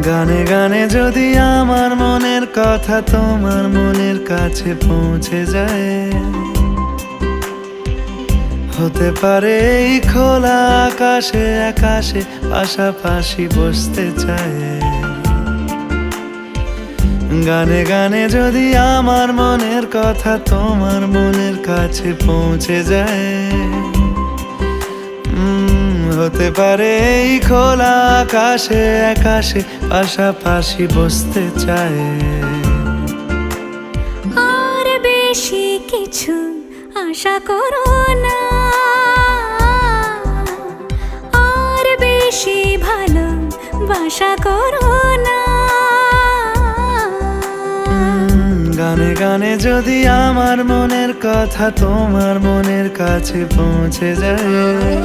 গানে গানে যদি আমার মনের কথা তোমার মনের কাছে পৌঁছে যায়, হতে পারে এই খোলা আকাশে আকাশে পাশাপাশি বসতে চায়। গানে গানে যদি আমার মনের কথা তোমার মনের কাছে পৌঁছে যায়, হতে পারে এই খোলা আকাশে আকাশে পাশাপাশি বসতে চায়। আর বেশি কিছু আশা করো না, আর বেশি ভালোবাসা করো না। গানে গানে যদি আমার মনের কথা তোমার মনের কাছে পৌঁছে যায়,